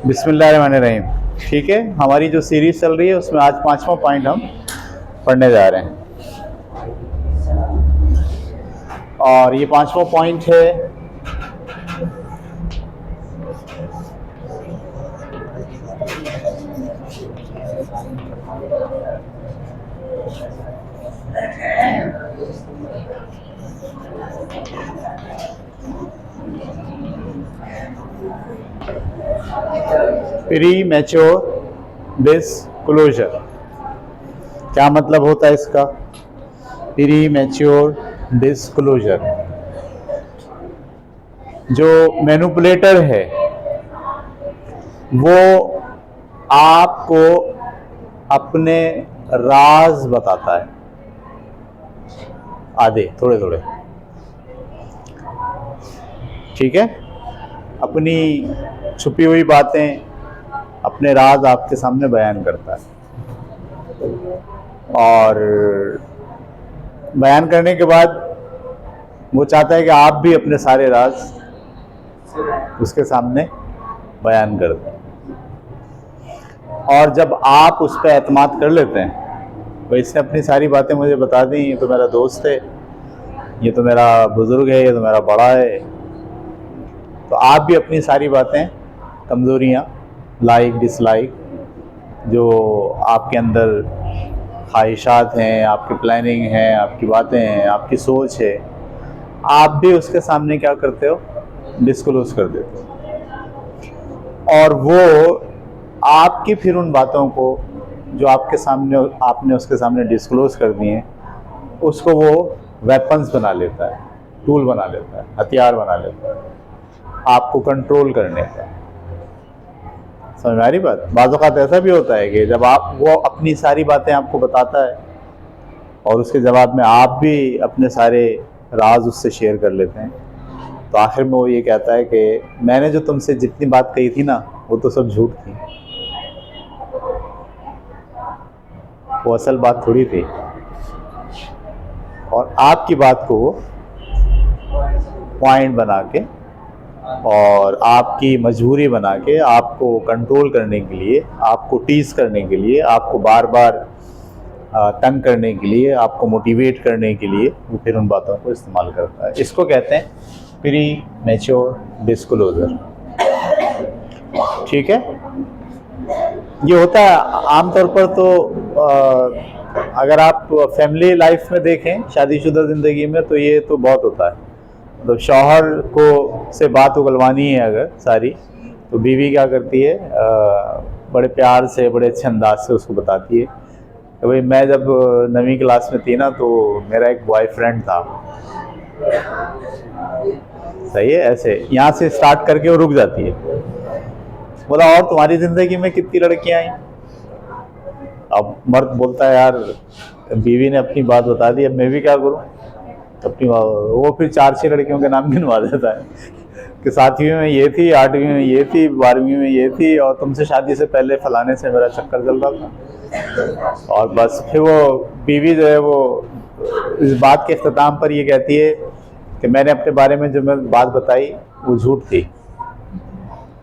बिस्मिल्लाहिर्रहमानिर्रहीम। ठीक है, हमारी जो सीरीज चल रही है उसमें आज 5वां पॉइंट हम पढ़ने जा रहे हैं और ये 5वां पॉइंट है प्री मैच्योर डिस्क्लोजर। क्या मतलब होता है इसका? प्री मैच्योर डिस्क्लोजर, जो मैनिपुलेटर है वो आपको अपने राज बताता है, आधे थोड़े थोड़े, ठीक है, अपनी छुपी हुई बातें, अपने राज आपके सामने बयान करता है और बयान करने के बाद वो चाहता है कि आप भी अपने सारे राज उसके सामने बयान कर दें। और जब आप उस पर एतमाद कर लेते हैं, भाई इसने अपनी सारी बातें मुझे बता दी, ये तो मेरा दोस्त है, ये तो मेरा बुजुर्ग है, ये तो मेरा बड़ा है, तो आप भी अपनी सारी बातें, कमज़ोरियाँ, लाइक डिसलाइक, जो आपके अंदर ख्वाहिशात हैं, आपकी प्लानिंग है, आपकी बातें हैं, आपकी सोच है, आप भी उसके सामने क्या करते हो? डिस्क्लोज कर देते हो। और वो आपकी फिर उन बातों को जो आपके सामने आपने उसके सामने डिस्क्लोज कर दी हैं, उसको वो वेपन्स बना लेता है, टूल बना लेता है, हथियार बना लेता है आपको कंट्रोल करने का। समझ में आ रही बात? बाज़ औक़ात ऐसा भी होता है कि जब वो अपनी सारी बातें आपको बताता है और उसके जवाब में आप भी अपने सारे राज उससे शेयर कर लेते हैं, तो आखिर में वो ये कहता है कि मैंने जो तुमसे जितनी बात कही थी ना, वो तो सब झूठ थी, वो असल बात थोड़ी थी। और आपकी बात को वो पॉइंट बना के और आपकी मजबूरी बना के, आपको कंट्रोल करने के लिए, आपको टीज करने के लिए, आपको बार बार तंग करने के लिए, आपको मोटिवेट करने के लिए वो फिर उन बातों को इस्तेमाल करता है। इसको कहते हैं प्री मैच्योर डिस्क्लोजर। ठीक है, ये होता है आमतौर पर तो अगर आप फैमिली लाइफ में देखें, शादीशुदा ज़िंदगी में, तो ये तो बहुत होता है। तो शौहर को से बात उगलवानी है अगर सारी, तो बीवी क्या करती है, बड़े प्यार से, बड़े अच्छे अंदाज से उसको बताती है कि भाई मैं जब 9वीं क्लास में थी ना, तो मेरा एक बॉयफ्रेंड था। सही है, ऐसे यहाँ से स्टार्ट करके वो रुक जाती है। बोला और तुम्हारी ज़िंदगी में कितनी लड़कियाँ आई? अब मर्द बोलता है यार बीवी ने अपनी बात बता दी, अब मैं भी क्या करूँ अपनी। वो फिर 4-6 लड़कियों के नाम गिनवा देता है कि 7वीं में ये थी, 8वीं में ये थी, 12वीं में ये थी, और तुमसे शादी से पहले फलाने से मेरा चक्कर चल रहा था। और बस फिर वो बीवी जो है वो इस बात के इख्तिताम पर ये कहती है कि मैंने अपने बारे में जो मैं बात बताई वो झूठ थी,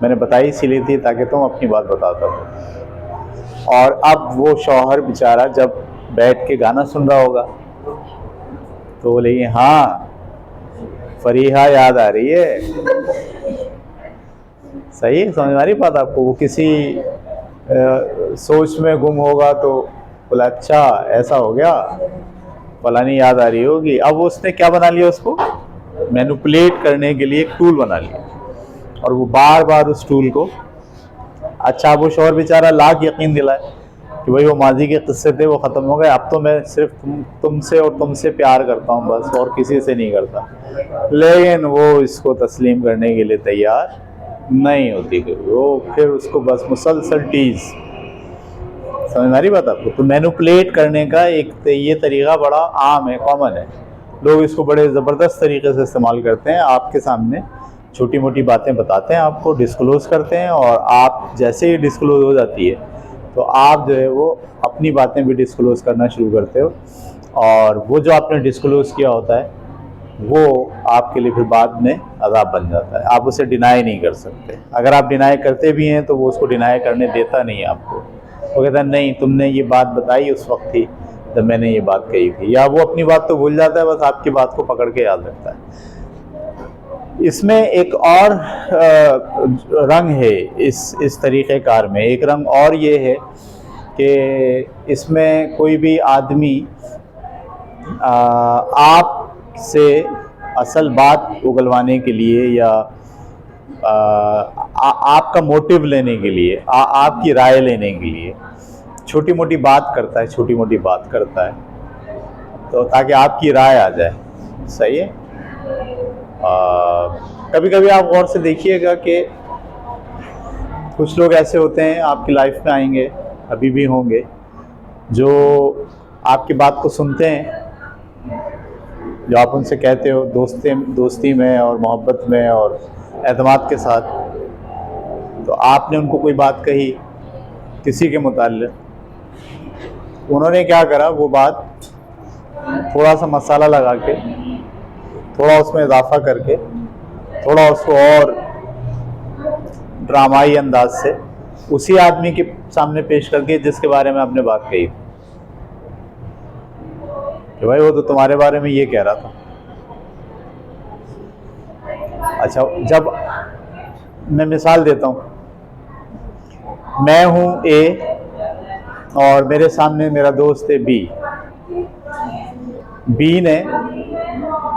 मैंने बताई इसीलिए थी ताकि तुम अपनी बात बताता हो। और अब वो शौहर बेचारा जब बैठ के गाना सुन रहा होगा तो बोले हाँ फरीहा याद आ रही है। सही है, समझ में आ रही बात आपको? वो किसी सोच में गुम होगा तो बोला अच्छा ऐसा हो गया, फलानी याद आ रही होगी। अब उसने क्या बना लिया? उसको मैनिपुलेट करने के लिए एक टूल बना लिया और वो बार बार उस टूल को, अच्छा वो शौहर बेचारा लाख यकीन दिलाए कि भाई वो माजी के किस्से थे, वो ख़त्म हो गए, अब तो मैं सिर्फ तुमसे और तुमसे प्यार करता हूँ बस, और किसी से नहीं करता। लेकिन वो इसको तस्लीम करने के लिए तैयार नहीं होती, वो फिर उसको बस मुसलसल टीज। समझ में आ रही बात आपको? तो मैनिपुलेट करने का एक ये तरीका बड़ा आम है, कॉमन है, लोग इसको बड़े ज़बरदस्त तरीके से इस्तेमाल करते हैं। आपके सामने छोटी मोटी बातें बताते हैं, आपको डिस्क्लोज़ करते हैं, और आप जैसे ही डिस्क्लोज़ हो जाती है तो आप जो है वो अपनी बातें भी डिस्क्लोज़ करना शुरू करते हो, और वो जो आपने डिस्क्लोज़ किया होता है वो आपके लिए फिर बाद में अज़ाब बन जाता है। आप उसे डिनाई नहीं कर सकते। अगर आप डिनाई करते भी हैं तो वो उसको डिनाई करने देता नहीं है आपको। वो कहता है नहीं, तुमने ये बात बताई उस वक्त ही जब मैंने ये बात कही थी, या वो अपनी बात तो भूल जाता है, बस आपकी बात को पकड़ के याद रखता है। इसमें एक और रंग है इस तरीक़ेकार में। एक रंग और ये है कि इसमें कोई भी आदमी आप से असल बात उगलवाने के लिए या आपका मोटिव लेने के लिए, आपकी राय लेने के लिए छोटी मोटी बात करता है, छोटी मोटी बात करता है तो ताकि आपकी राय आ जाए। सही है। कभी कभी आप गौर से देखिएगा कि कुछ लोग ऐसे होते हैं आपकी लाइफ में आएंगे, अभी भी होंगे, जो आपकी बात को सुनते हैं, जो आप उनसे कहते हो दोस्ती में और मोहब्बत में और एतमाद के साथ, तो आपने उनको कोई बात कही किसी के मुताल्लिक़, उन्होंने क्या करा, वो बात थोड़ा सा मसाला लगा के, थोड़ा उसमें इजाफा करके, थोड़ा उसको और ड्रामाई अंदाज से उसी आदमी के सामने पेश करके जिसके बारे में आपने बात कही कि भाई वो तो तुम्हारे बारे में ये कह रहा था। अच्छा, जब मैं मिसाल देता हूँ, मैं हूँ ए और मेरे सामने मेरा दोस्त है बी। बी ने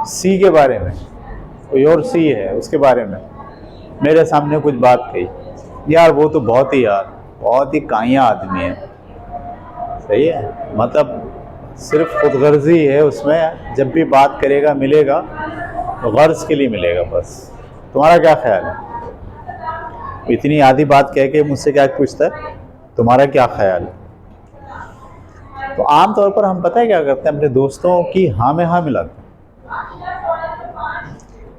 सी के बारे में, कोई और सी है उसके बारे में मेरे सामने कुछ बात कही। यार वो तो बहुत ही काइया आदमी है। सही है, मतलब सिर्फ खुदगर्जी है उसमें, जब भी बात करेगा मिलेगा तो गर्ज के लिए मिलेगा बस। तुम्हारा क्या ख्याल है? इतनी आधी बात कह के मुझसे क्या पूछता है, तुम्हारा क्या ख्याल है? तो आम तौर पर हम पता है क्या करते हैं, अपने दोस्तों की हाँ में हाँ मिलाते हैं।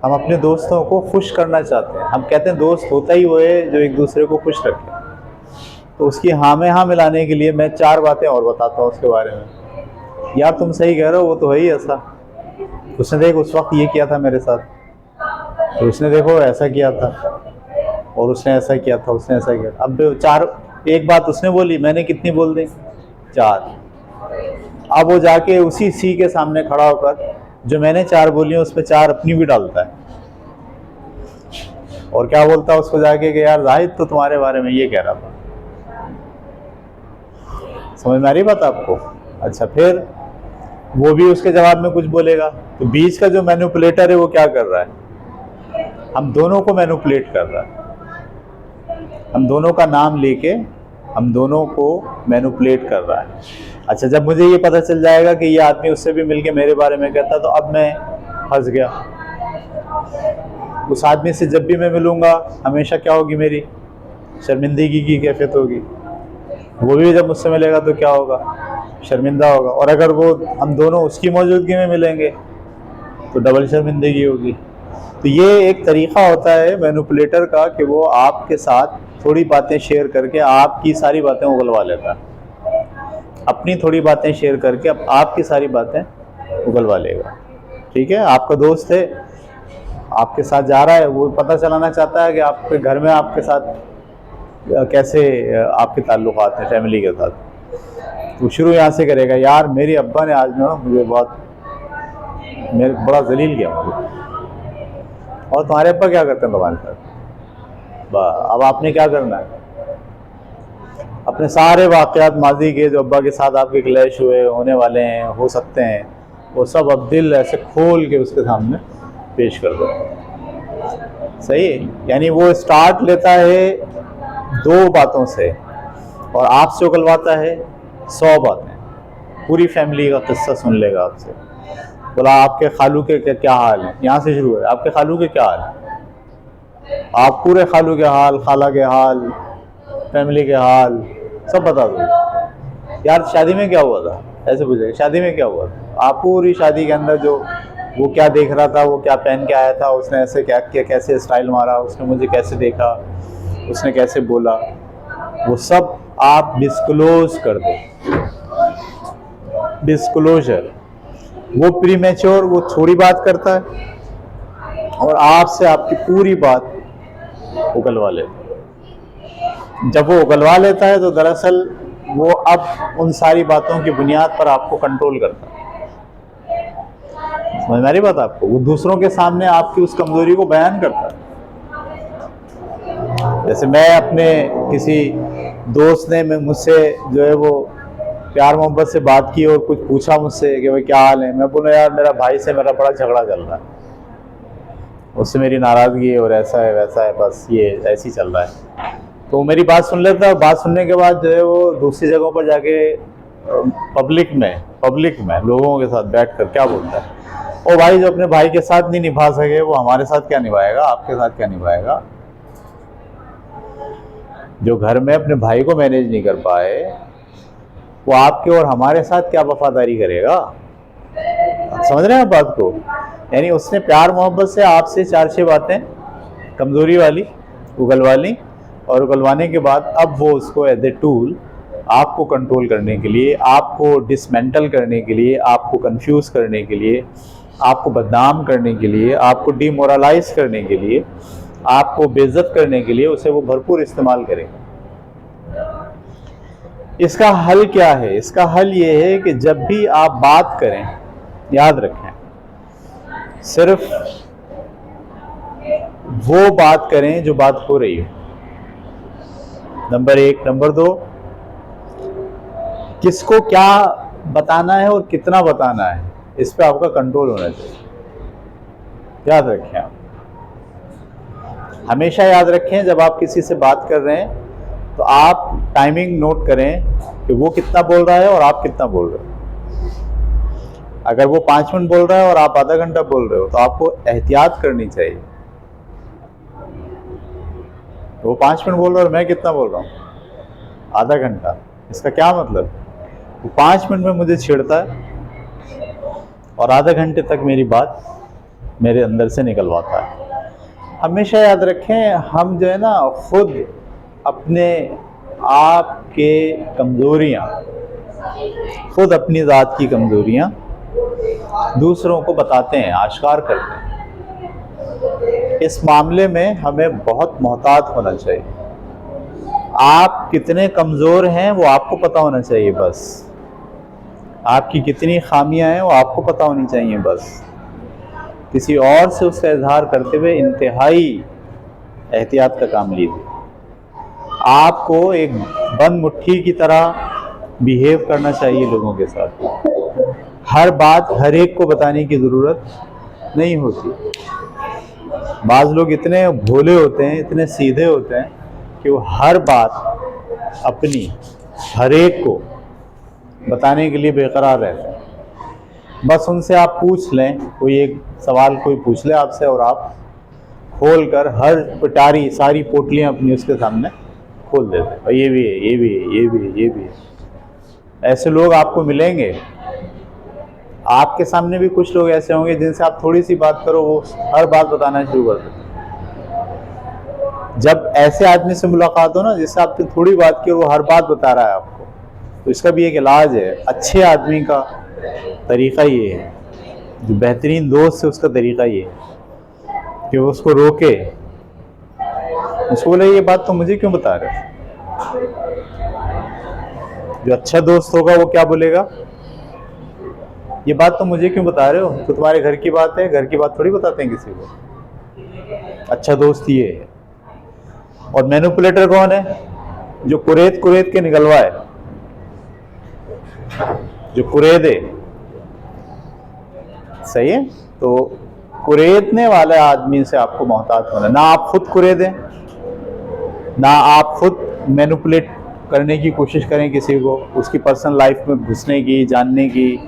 हम अपने दोस्तों को खुश करना चाहते हैं। हम कहते हैं दोस्त होता ही वो है जो एक दूसरे को खुश रखे। तो उसकी हाँ में हाँ मिलाने के लिए मैं 4 बातें और बताता हूँ उसके बारे में। यार तुम सही कह रहे हो, वो तो है ही ऐसा, उसने देख उस वक्त ये किया था मेरे साथ, तो उसने देखो ऐसा किया था, और उसने ऐसा किया था, उसने ऐसा किया। अब 4, एक बात उसने बोली, मैंने कितनी बोल दी? 4। अब वो जाके उसी सी के सामने खड़ा होकर जो मैंने 4 बोली है उसमें 4 अपनी भी डालता है, और क्या बोलता है उसको जाके कि यार जाहिद तो तुम्हारे बारे में ये कह रहा था। समझ में आ रही बात आपको? अच्छा, फिर वो भी उसके जवाब में कुछ बोलेगा, तो बीच का जो मैनिपुलेटर है वो क्या कर रहा है? हम दोनों को मैनिपुलेट कर रहा है। हम दोनों का नाम लेके हम दोनों को मैनिपुलेट कर रहा है। अच्छा, जब मुझे ये पता चल जाएगा कि ये आदमी उससे भी मिलके मेरे बारे में कहता, तो अब मैं फंस गया। उस आदमी से जब भी मैं मिलूँगा हमेशा क्या होगी, मेरी शर्मिंदगी की कैफियत होगी। वो भी जब मुझसे मिलेगा तो क्या होगा, शर्मिंदा होगा। और अगर वो हम दोनों उसकी मौजूदगी में मिलेंगे तो डबल शर्मिंदगी होगी। तो ये एक तरीक़ा होता है मैनिपुलेटर का कि वो आपके साथ थोड़ी बातें शेयर करके आपकी सारी बातें उगलवा लेता है। अपनी थोड़ी बातें शेयर करके अब आपकी सारी बातें उगलवा लेगा। ठीक है, आपका दोस्त है, आपके साथ जा रहा है, वो पता चलाना चाहता है कि आपके घर में आपके साथ कैसे आपके ताल्लुकात हैं फैमिली के साथ। तो शुरू यहाँ से करेगा, यार मेरे अब्बा ने आज ना मुझे बड़ा जलील किया मुझे। और तुम्हारे अब्बा क्या करते हैं तुम्हारे साथ? अब आपने क्या करना है, अपने सारे वाक़यात माजी के जो अब्बा के साथ आपके क्लैश हुए, होने वाले हैं, हो सकते हैं, वो सब अब दिल ऐसे खोल के उसके सामने पेश कर दो। सही है, यानी वो स्टार्ट लेता है 2 बातों से और आपसे उगलवाता है 100 बातें। पूरी फैमिली का किस्सा सुन लेगा आपसे। बोला आपके खालू के क्या हाल है, यहाँ से शुरू है, आपके खालू के क्या हाल है, आप पूरे खालू के हाल, खाला के हाल, फैमिली के हाल सब बता दो। यार शादी में क्या हुआ था, ऐसे पूछेगा, शादी में क्या हुआ था? आप पूरी शादी के अंदर जो वो क्या देख रहा था, वो क्या पहन के आया था, उसने ऐसे क्या किया, कैसे स्टाइल मारा, उसने मुझे कैसे देखा, उसने कैसे बोला, वो सब आप डिस्क्लोज कर दो। डिस्क्लोजर, वो प्रीमेच्योर, वो थोड़ी बात करता है और आपसे आपकी पूरी बात उगलवा लेता है। जब वो उगलवा लेता है तो दरअसल वो अब उन सारी बातों की बुनियाद पर आपको कंट्रोल करता है। समझ में आ रही बात आपको? वो दूसरों के सामने आपकी उस कमजोरी को बयान करता है। जैसे मैं अपने किसी दोस्त ने मुझसे जो है वो प्यार मोहब्बत से बात की और कुछ पूछा मुझसे कि भाई क्या हाल है। मैं बोला यार मेरा भाई से मेरा बड़ा झगड़ा चल रहा है, उससे मेरी नाराज़गी है और ऐसा है वैसा है, बस ये ऐसे ही चल रहा है। तो मेरी बात सुन लेता है। बात सुनने के बाद जो है वो दूसरी जगहों पर जाके पब्लिक में लोगों के साथ बैठकर क्या बोलता है, ओ भाई जो अपने भाई के साथ नहीं निभा सके वो हमारे साथ क्या निभाएगा, आपके साथ क्या निभाएगा। जो घर में अपने भाई को मैनेज नहीं कर पाए वो आपके और हमारे साथ क्या वफादारी करेगा। समझ रहे हैं आप बात को? यानी उसने प्यार मोहब्बत से आपसे 4-6 बातें कमजोरी वाली उगलवा ली और उगलवाने के बाद अब वो उसको एज ए टूल आपको कंट्रोल करने के लिए, आपको डिसमेंटल करने के लिए, आपको कंफ्यूज करने के लिए, आपको बदनाम करने के लिए, आपको डिमोरलाइज करने के लिए, आपको बेइज्जत करने के लिए उसे वो भरपूर इस्तेमाल करेगा। इसका हल क्या है? इसका हल ये है कि जब भी आप बात करें, याद रखें सिर्फ वो बात करें जो बात हो रही है, नंबर 1। नंबर 2, किसको क्या बताना है और कितना बताना है इस पे आपका कंट्रोल होना चाहिए। याद रखें, आप हमेशा याद रखें जब आप किसी से बात कर रहे हैं तो आप टाइमिंग नोट करें कि वो कितना बोल रहा है और आप कितना बोल रहे हो। अगर वो 5 मिनट बोल रहा है और आप आधा घंटा बोल रहे हो तो आपको एहतियात करनी चाहिए। वो 5 मिनट बोल रहा है और मैं कितना बोल रहा हूँ, आधा घंटा। इसका क्या मतलब? वो 5 मिनट में मुझे छेड़ता है और आधा घंटे तक मेरी बात मेरे अंदर से निकलवाता है। हमेशा याद रखें, हम जो है ना खुद अपने आप के कमज़ोरियाँ, खुद अपनी ज़ात की कमज़ोरियाँ दूसरों को बताते हैं, आश्कार करते हैं। इस मामले में हमें बहुत मोहतात होना चाहिए। आप कितने कमज़ोर हैं वो आपको पता होना चाहिए बस। आपकी कितनी खामियां हैं वो आपको पता होनी चाहिए बस। किसी और से उसका इजहार करते हुए इंतहाई एहतियात का काम लीजिए। आपको एक बंद मुट्ठी की तरह बिहेव करना चाहिए लोगों के साथ। हर बात हर एक को बताने की ज़रूरत नहीं होती। बाज़ लोग इतने भोले होते हैं, इतने सीधे होते हैं कि वो हर बात अपनी हर एक को बताने के लिए बेकरार रहते हैं। बस उनसे आप पूछ लें, कोई एक सवाल कोई पूछ ले आपसे और आप खोल कर हर पिटारी सारी पोटलियाँ अपनी उसके सामने खोल देते हैं। और ये भी है, ये भी है, ये भी है, ये भी है। ऐसे लोग आपको मिलेंगे। आपके सामने भी कुछ लोग ऐसे होंगे जिनसे आप थोड़ी सी बात करो वो हर बात बताना शुरू कर देते हैं। जब ऐसे आदमी से मुलाकात हो ना जिससे आपने थोड़ी बात की और वो हर बात बता रहा है आपको, तो इसका भी एक इलाज है। अच्छे आदमी का तरीक़ा ये है, जो बेहतरीन दोस्त है उसका तरीक़ा ये है कि वो उसको रोके, उसको बोले ये बात तो मुझे क्यों बता रहे हो। जो अच्छा दोस्त होगा वो क्या बोलेगा, ये बात तो मुझे क्यों बता रहे हो, तो तुम्हारे घर की बात है, घर की बात थोड़ी बताते हैं किसी को। अच्छा दोस्त ये है। और मैनिपुलेटर कौन है? जो कुरेद कुरेद के निकलवाए, जो कुरेदे। सही है? तो कुरेदने वाले आदमी से आपको मोहतात होना। ना आप खुद कुरेदें, ना आप खुद मैनिपुलेट करने की कोशिश करें किसी को, उसकी पर्सनल लाइफ में घुसने की, जानने की,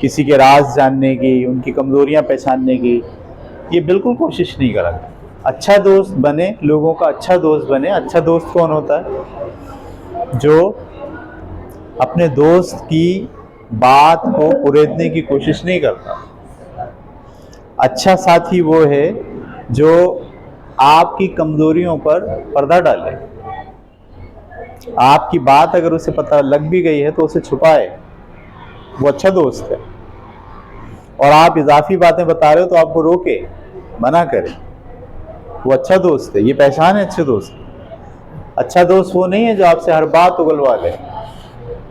किसी के राज जानने की, उनकी कमज़ोरियां पहचानने की, ये बिल्कुल कोशिश नहीं करा। अच्छा दोस्त बने, लोगों का अच्छा दोस्त बने। अच्छा दोस्त कौन होता है? जो अपने दोस्त की बात को कुरेदने की कोशिश नहीं करता। अच्छा साथी वो है जो आपकी कमज़ोरियों पर पर्दा डाले। आपकी बात अगर उसे पता लग भी गई है तो उसे छुपाए, वो अच्छा दोस्त है। और आप इजाफी बातें बता रहे हो तो आपको रोके, मना करे। वो अच्छा दोस्त है, ये पहचान है अच्छे दोस्त। अच्छा दोस्त वो नहीं है जो आपसे हर बात उगलवा ले।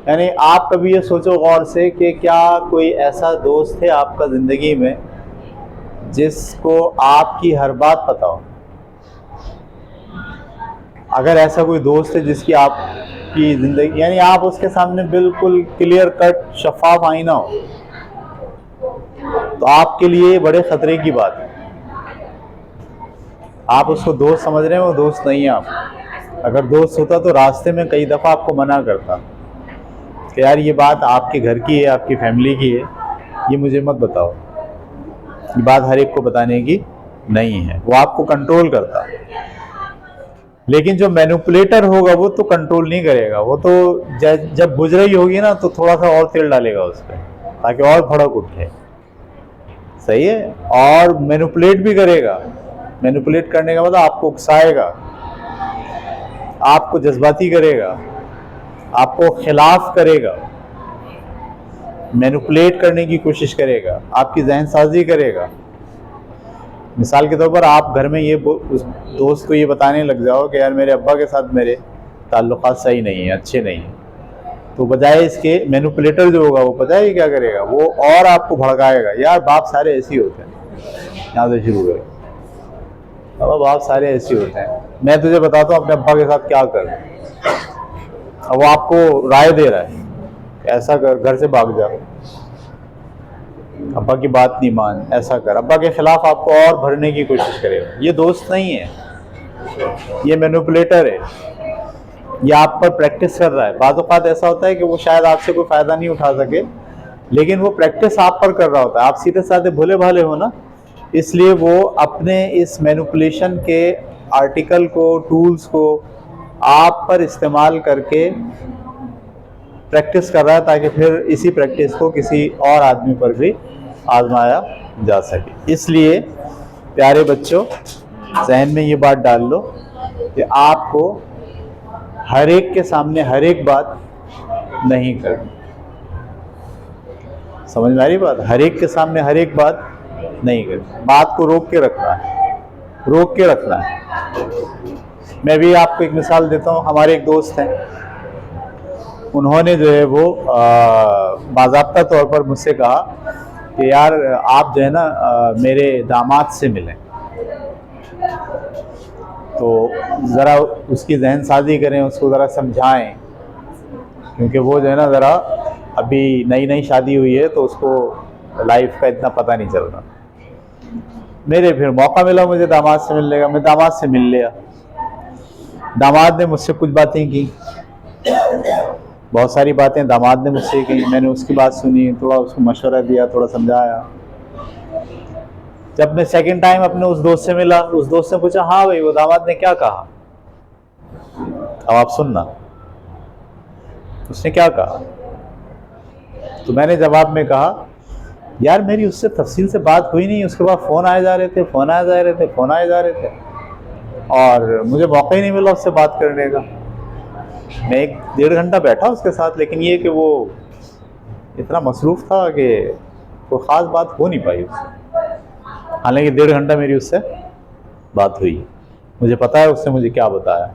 यानी आप कभी ये सोचो गौर से कि क्या कोई ऐसा दोस्त है आपका ज़िंदगी में जिसको आपकी हर बात पता हो। अगर ऐसा कोई दोस्त है जिसकी आपकी ज़िंदगी, यानी आप उसके सामने बिल्कुल क्लियर कट शफाफ आईना हो, तो आपके लिए बड़े ख़तरे की बात है। आप उसको दोस्त समझ रहे हैं, वो दोस्त नहीं है आप। अगर दोस्त होता तो रास्ते में कई दफ़ा आपको मना करता कि यार ये बात आपके घर की है, आपकी फैमिली की है, ये मुझे मत बताओ, ये बात हर एक को बताने की नहीं है। वो आपको कंट्रोल करता। लेकिन जो मैनिपुलेटर होगा वो तो कंट्रोल नहीं करेगा, वो तो जब बुझ रही होगी ना तो थोड़ा सा और तेल डालेगा उस पर ताकि और भड़क उठे। सही है। और मैनिपुलेट भी करेगा। मैनिपुलेट करने का मतलब आपको उकसाएगा, आपको जज्बाती करेगा, आपको खिलाफ करेगा, मैनिपुलेट करने की कोशिश करेगा, आपकी जहन साजी करेगा। मिसाल के तौर पर आप घर में ये उस दोस्त को ये बताने लग जाओ कि यार मेरे अब्बा के साथ मेरे ताल्लुकात सही नहीं है, अच्छे नहीं हैं, तो बजाय इसके मैनिपुलेटर जो होगा वो पता है क्या करेगा, वो और आपको भड़काएगा। यार बाप सारे ऐसे ही होते हैं, यहाँ से शुरू करें। अब बाप सारे ऐसे होते हैं, मैं तुझे बताता हूँ अपने अब्बा के साथ क्या कर। अब वो आपको राय दे रहा है, ऐसा कर, घर से भाग जा, अब्बा की बात नहीं मान, ऐसा कर। अब्बा के खिलाफ आपको और भरने की कोशिश करेगा। ये दोस्त नहीं है, ये मैनिपुलेटर है। ये आप पर प्रैक्टिस कर रहा है। बाज़ औक़ात ऐसा होता है कि वो शायद आपसे कोई फ़ायदा नहीं उठा सके, लेकिन वो प्रैक्टिस आप पर कर रहा होता है। आप सीधे साधे भोले भाले हो ना, इसलिए वो अपने इस मैनिपुलेशन के आर्टिकल को, टूल्स को आप पर इस्तेमाल करके प्रैक्टिस कर रहा है ताकि फिर इसी प्रैक्टिस को किसी और आदमी पर भी आजमाया जा सके। इसलिए प्यारे बच्चों, जहन में ये बात डाल लो कि आपको हर एक के सामने हर एक बात नहीं करनी। समझ में आ रही बात? हर एक के सामने हर एक बात नहीं करनी, बात को रोक के रखना है, रोक के रखना है। मैं भी आपको एक मिसाल देता हूँ। हमारे एक दोस्त हैं, उन्होंने जो है वो बाज़ाब्ता तौर पर मुझसे कहा कि यार आप जो है ना मेरे दामाद से मिलें, तो ज़रा उसकी जहन साजी करें, उसको ज़रा समझाएं, क्योंकि वो जो है ना ज़रा अभी नई नई शादी हुई है तो उसको लाइफ का इतना पता नहीं चल रहा। मेरे फिर मौका मिला मुझे दामाद से मिलने का, मैं दामाद से मिल लिया। दामाद ने मुझसे कुछ बातें की, बहुत सारी बातें दामाद ने मुझसे की, मैंने उसकी बात सुनी, थोड़ा उसको मशवरा दिया, थोड़ा समझाया। जब मैं सेकंड टाइम अपने उस दोस्त से मिला, उस दोस्त ने पूछा हाँ भाई वो दामाद ने क्या कहा। अब आप सुनना, उसने क्या कहा। तो मैंने जवाब में कहा यार मेरी उससे तफसील से बात हुई नहीं, उसके बाद फ़ोन आए जा रहे थे, फ़ोन आए जा रहे थे, फ़ोन आए जा रहे थे, और मुझे मौका ही नहीं मिला उससे बात करने का। मैं 1-1.5 घंटा बैठा उसके साथ, लेकिन ये कि वो इतना मसरूफ़ था कि कोई ख़ास बात हो नहीं पाई उससे। हालांकि 1.5 घंटा मेरी उससे बात हुई, मुझे पता है उसने मुझे क्या बताया।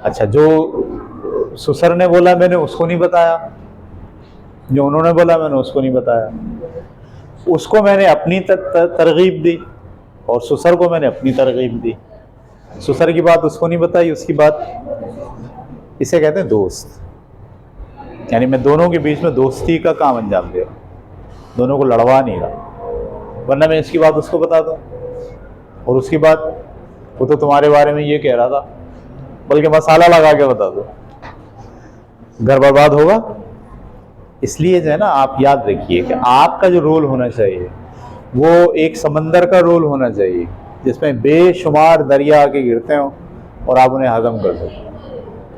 अच्छा, जो सुसर ने बोला मैंने उसको नहीं बताया, जो उन्होंने बोला मैंने उसको नहीं बताया। उसको मैंने अपनी तरगीब दी और सुसर को मैंने अपनी तरगीब दी। सुसर की बात उसको नहीं बताई, उसकी बात, इसे कहते हैं दोस्त। यानी मैं दोनों के बीच में दोस्ती का काम अंजाम दे रहा हूँ, दोनों को लड़वा नहीं रहा। वरना मैं इसकी बात उसको बता दूँ और उसकी बात वो तो तुम्हारे बारे में ये कह रहा था, बल्कि मसाला लगा के बता दो, घर बर्बाद होगा। इसलिए जो है ना, आप याद रखिए कि आपका जो रोल होना चाहिए वो एक समंदर का रोल होना चाहिए, जिसमें बेशुमार दरिया आके गिरते हो और आप उन्हें हजम कर दो।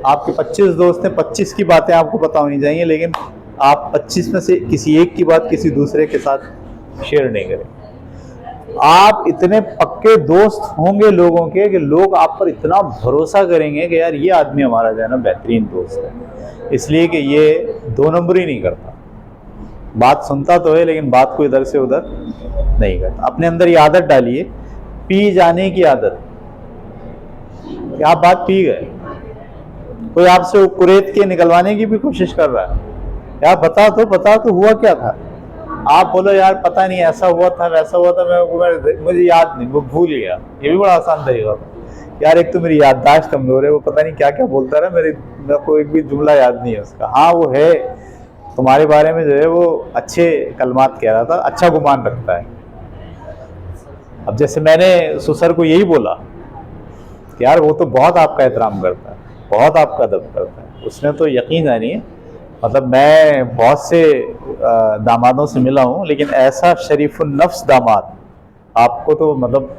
आपके 25 दोस्त हैं, 25 की बातें आपको पता होनी चाहिए, लेकिन आप 25 में से किसी एक की बात किसी दूसरे के साथ शेयर नहीं करें। आप इतने पक्के दोस्त होंगे लोगों के कि लोग आप पर इतना भरोसा करेंगे कि यार ये आदमी हमारा जो है ना बेहतरीन दोस्त है, इसलिए कि ये 2 नंबरी नहीं करता, बात सुनता तो है लेकिन बात को इधर से उधर नहीं करता। अपने अंदर ये आदत डालिए, पी जाने की आदत, कि आप बात पी गए, कोई आपसे कुरेद के निकलवाने की भी कोशिश कर रहा है, यार बता तो हुआ क्या था। आप बोलो यार पता नहीं ऐसा हुआ था वैसा हुआ था, मुझे याद नहीं, वो भूल गया। ये भी बड़ा आसान तरीका था। यार एक तो मेरी याददाश्त कमजोर है, वो पता नहीं क्या क्या बोलता रहा, मेरे को एक भी जुमला याद नहीं है उसका। हाँ वो है तुम्हारे बारे में जो है वो अच्छे कलमात कह रहा था, अच्छा गुमान रखता है। अब जैसे मैंने सुसर को यही बोला कि यार वो तो बहुत आपका एहतराम करता है, बहुत आपका अदब करता है। उसने तो यकीन जानिए, मतलब मैं बहुत से दामादों से मिला हूँ, लेकिन ऐसा शरीफुन नफ्स दामाद आपको तो मतलब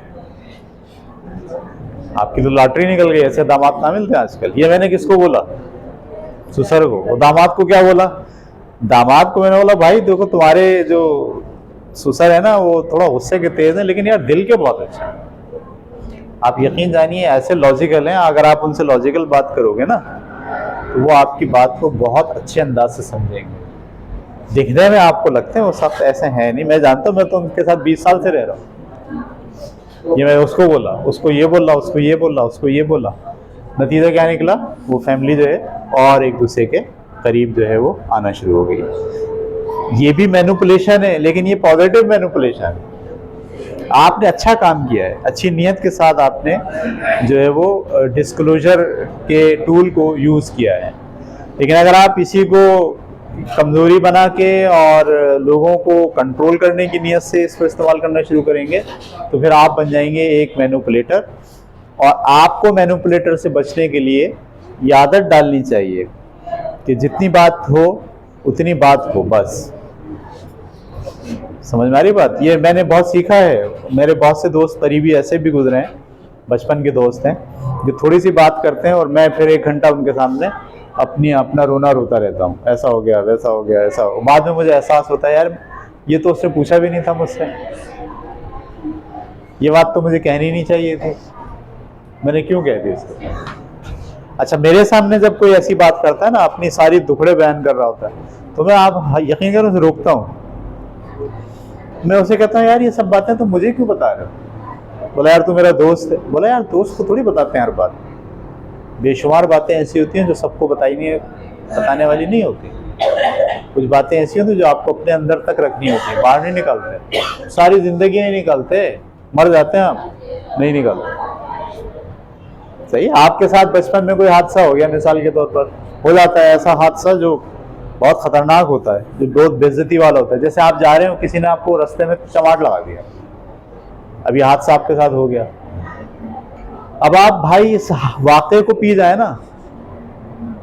आपकी तो लॉटरी निकल गई। ऐसे दामाद ना मिलते आजकल। ये मैंने किसको बोला? सुसर को। वो दामाद को क्या बोला? दामाद को मैंने बोला भाई देखो तुम्हारे जो सुसर है ना वो थोड़ा गुस्से के तेज है, लेकिन यार दिल के बहुत अच्छे हैं। आप यकीन जानिए ऐसे लॉजिकल हैं, अगर आप उनसे लॉजिकल बात करोगे ना तो वो आपकी बात को बहुत अच्छे अंदाज से समझेंगे। दिखने में आपको लगते हैं वो सब ऐसे हैं नहीं, मैं जानता हूँ, मैं तो उनके साथ 20 साल से रह रहा हूँ। ये मैं उसको बोला, उसको ये बोला, उसको ये बोला, उसको ये बोला, नतीजा क्या निकला? वो फैमिली जो है और एक दूसरे के करीब जो है वो आना शुरू हो गई। ये भी मैनिपुलेशन है, लेकिन ये पॉजिटिव मैनिपुलेशन है। आपने अच्छा काम किया है, अच्छी नीयत के साथ आपने जो है वो डिस्क्लोजर के टूल को यूज़ किया है। लेकिन अगर आप इसी को कमज़ोरी बना के और लोगों को कंट्रोल करने की नीयत से इसको इस्तेमाल करना शुरू करेंगे तो फिर आप बन जाएंगे एक मैनिपुलेटर। और आपको मैनिपुलेटर से बचने के लिए ये आदत डालनी चाहिए कि जितनी बात हो उतनी बात हो, बस। समझ में आ रही बात? ये मैंने बहुत सीखा है। मेरे बहुत से दोस्त करीबी ऐसे भी गुजरे हैं, बचपन के दोस्त हैं, जो थोड़ी सी बात करते हैं और मैं फिर 1 घंटा उनके सामने अपना रोना रोता रहता हूँ, ऐसा हो गया वैसा हो गया ऐसा हो। बाद में मुझे एहसास होता है यार ये तो उसने पूछा भी नहीं था मुझसे, ये बात तो मुझे कहनी नहीं चाहिए थी, मैंने क्यों कह दी उसको। अच्छा, मेरे सामने जब कोई ऐसी बात करता है ना, अपनी सारी दुखड़े बयान कर रहा होता है, तो मैं आप यकीन करो उसे रोकता हूँ। मैं उसे कहता हूँ यार ये सब बातें तो मुझे क्यों बता रहे हो? बोला यार तू मेरा दोस्त है। बोला यार दोस्त को थोड़ी बताते हैं हर बात, बेशुमार बातें ऐसी होती हैं जो सबको बताने वाली नहीं होती। कुछ बातें ऐसी होती हैं जो आपको अपने अंदर तक रखनी होती है, बाहर नहीं निकालते। सारी जिंदगी नहीं निकालते, मर जाते हैं हम, नहीं निकालते। सही, आपके साथ बचपन में कोई हादसा हो गया मिसाल के तौर पर, हो जाता है ऐसा हादसा जो बहुत खतरनाक होता है, जो बहुत बेइज्जती वाला होता है। जैसे आप जा रहे हो, किसी ने आपको रास्ते में चमाट लगा दिया, अभी हादसा आपके साथ हो गया। अब आप भाई इस वाक़े को पी जाए ना,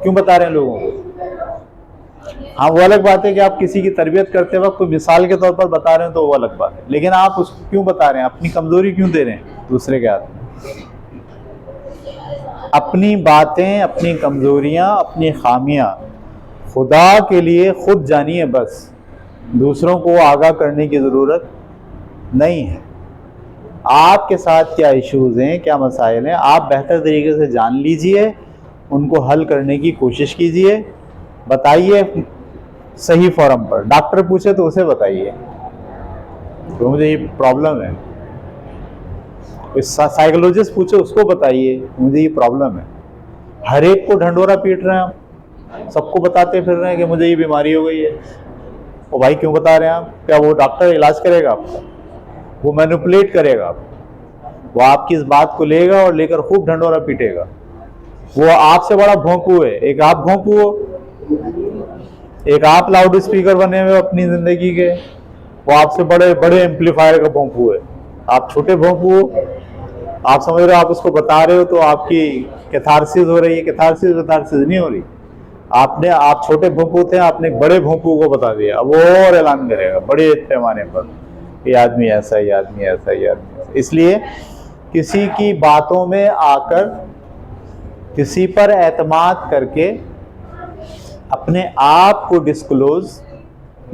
क्यों बता रहे हैं लोगों को? हाँ वो अलग बात है कि आप किसी की तरबियत करते वक्त कोई मिसाल के तौर पर बता रहे हैं तो वो अलग बात है, लेकिन आप उसको क्यों बता रहे हैं? अपनी कमजोरी क्यों दे रहे हैं दूसरे के हाथ में? अपनी बातें, अपनी कमजोरियां, अपनी खामियां खुदा के लिए खुद जानिए, बस। दूसरों को आगाह करने की ज़रूरत नहीं है। आपके साथ क्या इश्यूज़ हैं, क्या मसाइल हैं, आप बेहतर तरीके से जान लीजिए, उनको हल करने की कोशिश कीजिए, बताइए सही फोरम पर। डॉक्टर पूछे तो उसे बताइए तो मुझे ये प्रॉब्लम है, साइकोलॉजिस्ट पूछे उसको बताइए मुझे ये प्रॉब्लम है। हर एक को ढंढोरा पीट रहे हैं आप, सबको बताते फिर रहे हैं कि मुझे ये बीमारी हो गई है। ओ भाई क्यों बता रहे हैं आप? क्या वो डॉक्टर इलाज करेगा आपका? वो मैनिपुलेट करेगा आपको, वो आपकी इस बात को लेगा और लेकर खूब ढंढोरा पीटेगा। वो आपसे बड़ा भोंकू है, एक आप भोंकू हो, एक आप लाउड स्पीकर बने हुए अपनी जिंदगी के, वो आपसे बड़े बड़े एम्पलीफायर का भोंकू है, आप छोटे भोंकू हो। आप समझ रहे हो, आप उसको बता रहे हो तो आपकी कैथारसिस हो रही है, कैथारसिस नहीं हो रही। आप छोटे भोंपू थे, आपने एक बड़े भोंपू को बता दिया, अब वो और ऐलान करेगा बड़े पैमाने पर, ये आदमी ऐसा, ये आदमी ऐसा, ये आदमी ऐसा। इसलिए किसी की बातों में आकर किसी पर एतमाद करके अपने आप को डिस्क्लोज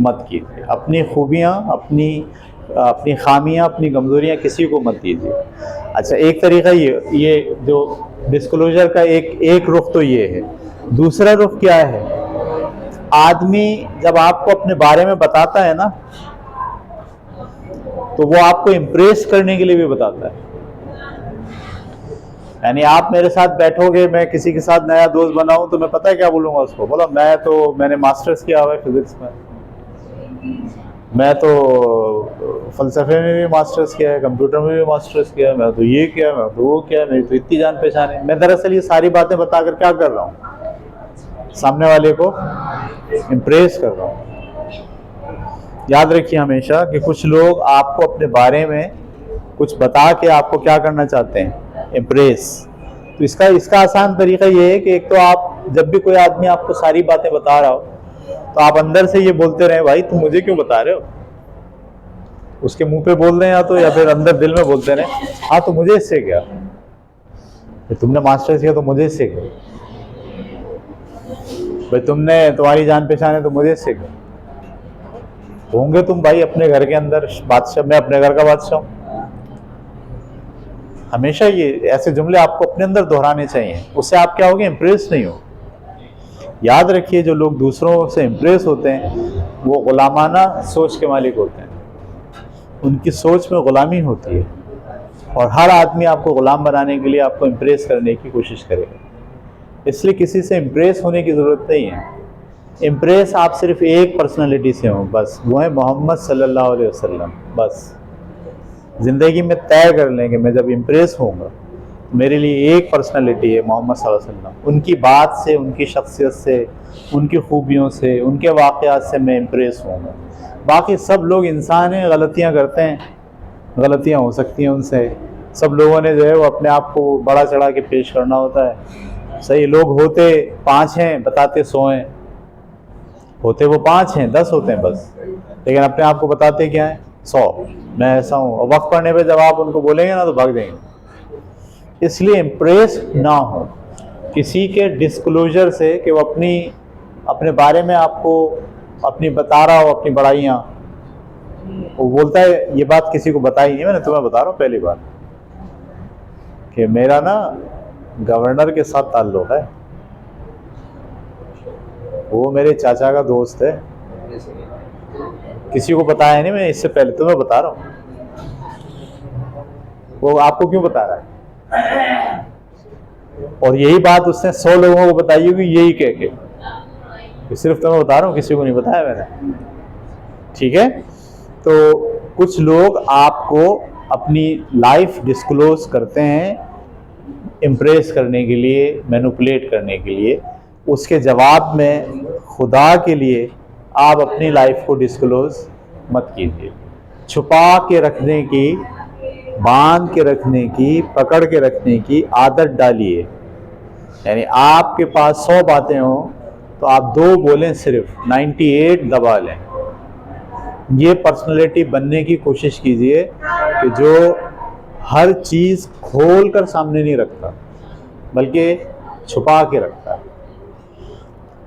मत कीजिए। अपनी खूबियाँ, अपनी खामियाँ, अपनी कमज़ोरियाँ किसी को मत दीजिए। अच्छा, एक तरीका ये जो डिस्क्लोजर का एक रुख तो ये है। दूसरा रुख क्या है? आदमी जब आपको अपने बारे में बताता है ना, तो वो आपको इम्प्रेस करने के लिए भी बताता है। यानी आप मेरे साथ बैठोगे, मैं किसी के साथ नया दोस्त बनाऊं, तो मैं पता है क्या बोलूंगा उसको, बोला मैंने मास्टर्स किया हुआ है फिजिक्स में, मैं तो फलसफे में भी मास्टर्स किया है, कंप्यूटर में भी मास्टर्स किया है, मैं तो ये किया, मैं तो वो किया, मेरी तो इतनी जान पहचान है। मैं दरअसल ये सारी बातें बताकर क्या कर रहा हूँ, सामने वाले को इम्प्रेस कर रहा हूँ। याद रखिए हमेशा कि कुछ लोग आपको अपने बारे में कुछ बता के आपको क्या करना चाहते हैं, इम्प्रेस। तो इसका आसान तरीका ये है कि एक तो आप जब भी कोई आदमी आपको सारी बातें बता रहा हो, तो आप अंदर से ये बोलते रहे, भाई तुम मुझे क्यों बता रहे हो। उसके मुंह पे बोल दें या फिर अंदर दिल में बोलते रहे, हाँ तो मुझे इससे क्या, तुमने मास्टर्स किया तो मुझे इससे क्या, भाई तुम्हारी जान पहचान है तो मुझे इससे क्या। होंगे तुम भाई अपने घर के अंदर बादशाह, मैं अपने घर का बादशाह हूं। हमेशा ये ऐसे जुमले आपको अपने अंदर दोहराने चाहिए, उससे आप क्या होगे, इम्प्रेस नहीं हो। याद रखिए जो लोग दूसरों से इम्प्रेस होते हैं वो गुलामाना सोच के मालिक होते हैं, उनकी सोच में गुलामी होती है, और हर आदमी आपको गुलाम बनाने के लिए आपको इम्प्रेस करने की कोशिश करेगा। इसलिए किसी से इम्प्रेस होने की ज़रूरत नहीं है। इम्प्रेस आप सिर्फ एक पर्सनालिटी से हो, बस वो है मोहम्मद सल्लल्लाहु अलैहि वसल्लम। बस ज़िंदगी में तय कर लें कि मैं जब इम्प्रेस होऊंगा, मेरे लिए एक पर्सनालिटी है मोहम्मद सल्लल्लाहु अलैहि वसल्लम। उनकी बात से, उनकी शख्सियत से, उनकी खूबियों से, उनके वाक़यात से मैं इम्प्रेस होऊंगा। बाकी सब लोग इंसान हैं, गलतियाँ करते हैं, गलतियाँ हो सकती हैं उनसे। सब लोगों ने जो है वो अपने आप को बड़ा चढ़ा के पेश करना होता है। सही लोग होते 5 हैं, बताते 100 हैं, होते वो 5 हैं, 10 होते हैं बस, लेकिन अपने आप को बताते क्या है, 100 मैं ऐसा हूँ। और वक्त पड़ने पे जब आप उनको बोलेंगे ना तो भाग देंगे। इसलिए इम्प्रेस ना हो किसी के डिस्क्लोजर से कि वो अपने बारे में आपको अपनी बता रहा हो, अपनी बड़ाइयाँ। वो बोलता है ये बात किसी को बताई नहीं, मैंने तुम्हें बता रहा हूँ पहली बार कि मेरा ना गवर्नर के साथ ताल्लुक है, वो मेरे चाचा का दोस्त है, किसी को बताया नहीं मैं, इससे पहले तुम्हें बता रहा हूँ। वो आपको क्यों बता रहा है, और यही बात उसने 100 लोगों को बताई होगी यही कह के, सिर्फ तुम्हें बता रहा हूँ, किसी को नहीं बताया मैंने। ठीक है, तो कुछ लोग आपको अपनी लाइफ डिस्क्लोज करते हैं इम्प्रेस करने के लिए, मैनिपुलेट करने के लिए। उसके जवाब में खुदा के लिए आप अपनी लाइफ को डिस्क्लोज मत कीजिए। छुपा के रखने की, बांध के रखने की, पकड़ के रखने की आदत डालिए। यानी आपके पास 100 बातें हों तो आप 2 बोलें, सिर्फ 98 दबा लें। ये पर्सनैलिटी बनने की कोशिश कीजिए कि जो हर चीज़ खोल कर सामने नहीं रखता बल्कि छुपा के रखता है।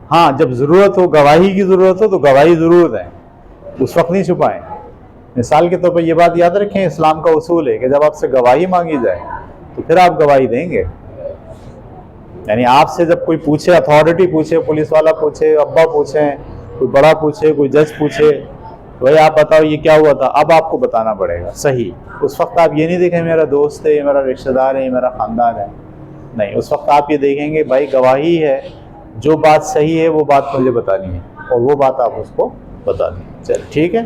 हाँ, जब ज़रूरत हो, गवाही की ज़रूरत हो तो गवाही ज़रूर दें, उस वक्त नहीं छुपाएं। मिसाल के तौर पर ये बात याद रखें, इस्लाम का उसूल है कि जब आपसे गवाही मांगी जाए तो फिर आप गवाही देंगे। यानी आपसे जब कोई पूछे, अथॉरिटी पूछे, पुलिस वाला पूछे, अब्बा पूछे, कोई बड़ा पूछे, कोई जज पूछे, भाई आप बताओ ये क्या हुआ था, अब आपको बताना पड़ेगा सही। उस वक्त आप ये नहीं देखें मेरा दोस्त है, ये मेरा रिश्तेदार है, ये मेरा ख़ानदान है, नहीं। उस वक्त आप ये देखेंगे भाई गवाही है, जो बात सही है वो बात मुझे बतानी है, और वो बात आप उसको बता दें। चल ठीक है।